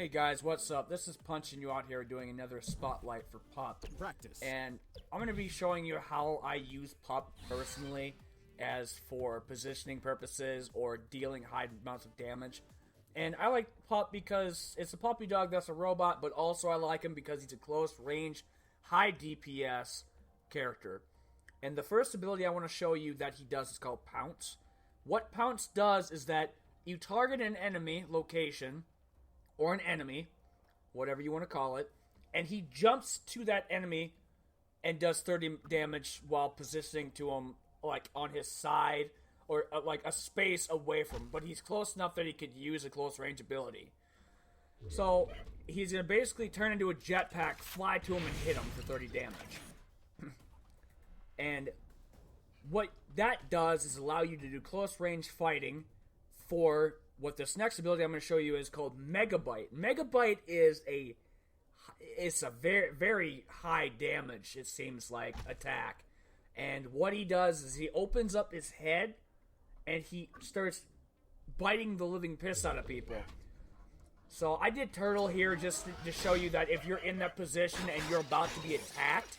Hey guys, what's up? This is Punching You out here doing another spotlight for Pup. Practice. And I'm going to be showing you how I use Pup personally as for positioning purposes or dealing high amounts of damage. And I like Pup because it's a puppy dog that's a robot, but also I like him because he's a close range, high DPS character. And the first ability I want to show you that he does is called Pounce. What Pounce does is that you target an enemy location, or an enemy, whatever you want to call it, and he jumps to that enemy and does 30 damage while positioning to him, like, on his side, or, like, a space away from him. But he's close enough that he could use a close range ability. So, he's going to basically turn into a jetpack, fly to him, and hit him for 30 damage. And what that does is allow you to do close range fighting for what this next ability I'm going to show you is called Megabyte. Megabyte is a very, very high damage, it seems like, attack. And what he does is he opens up his head and he starts biting the living piss out of people. So I did Turtle here just to show you that if you're in that position and you're about to be attacked,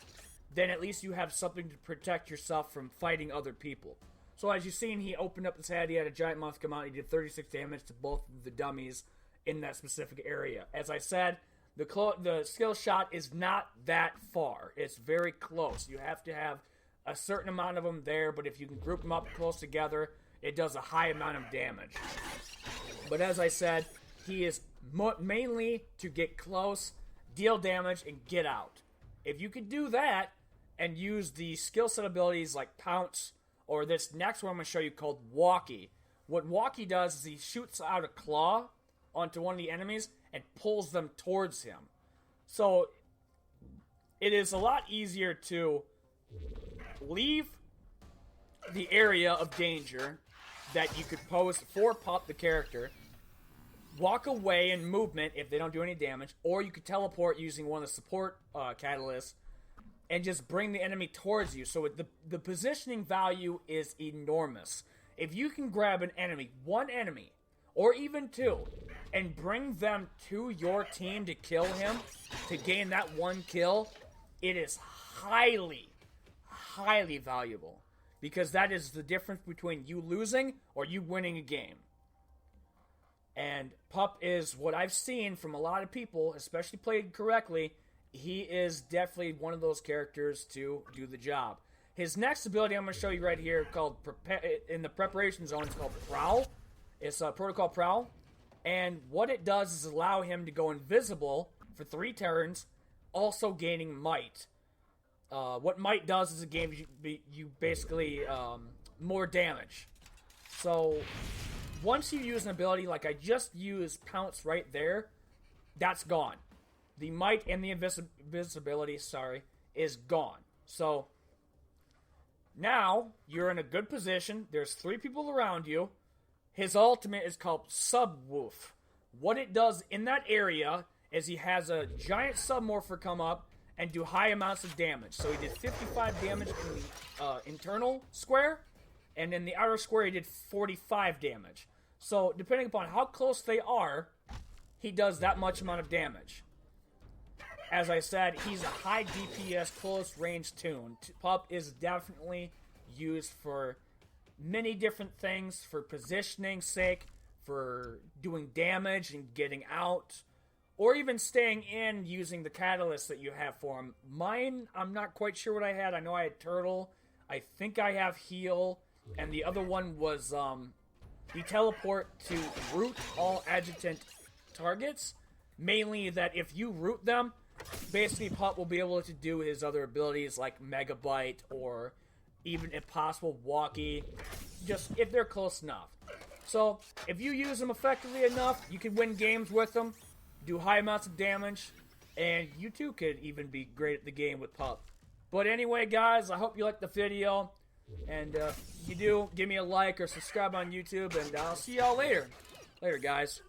then at least you have something to protect yourself from fighting other people. So as you've seen, he opened up his head, he had a giant mouth come out, he did 36 damage to both of the dummies in that specific area. As I said, the skill shot is not that far. It's very close. You have to have a certain amount of them there, but if you can group them up close together, it does a high amount of damage. But as I said, he is mainly to get close, deal damage, and get out. If you could do that and use the skill set abilities like Pounce, or this next one I'm going to show you called Walkie. What Walkie does is he shoots out a claw onto one of the enemies and pulls them towards him. So it is a lot easier to leave the area of danger that you could pose for Pup the character, walk away in movement if they don't do any damage, or you could teleport using one of the support catalysts and just bring the enemy towards you. So the positioning value is enormous. If you can grab an enemy, one enemy, or even two, and bring them to your team to kill him, to gain that one kill, it is highly, highly valuable. Because that is the difference between you losing or you winning a game. And Pup is what I've seen from a lot of people, especially played correctly. He is definitely one of those characters to do the job. His next ability I'm going to show you right here, called in the preparation zone, it's called Prowl. It's a Protocol Prowl. And what it does is allow him to go invisible for 3 turns, also gaining Might. What Might does is it gives you basically more damage. So once you use an ability, like I just used Pounce right there, that's gone. The Might and the invisibility, is gone. So now you're in a good position. There's 3 people around you. His ultimate is called Subwoof. What it does in that area is he has a giant submorpher come up and do high amounts of damage. So he did 55 damage in the internal square, and in the outer square he did 45 damage. So depending upon how close they are, he does that much amount of damage. As I said, he's a high DPS close range tune. Pup is definitely used for many different things, for positioning sake, for doing damage and getting out, or even staying in using the catalyst that you have for him. Mine, I'm not quite sure what I had. I know I had Turtle. I think I have Heal. And the other one was you teleport to root all adjutant targets. Mainly that if you root them, basically Pup will be able to do his other abilities like Megabyte or even if possible Walkie, just if they're close enough. So if you use them effectively enough, you can win games with them, do high amounts of damage, and you too could even be great at the game with Pup. But anyway guys, I hope you liked the video, and if you do, give me a like or subscribe on YouTube, and I'll see y'all later. Later guys.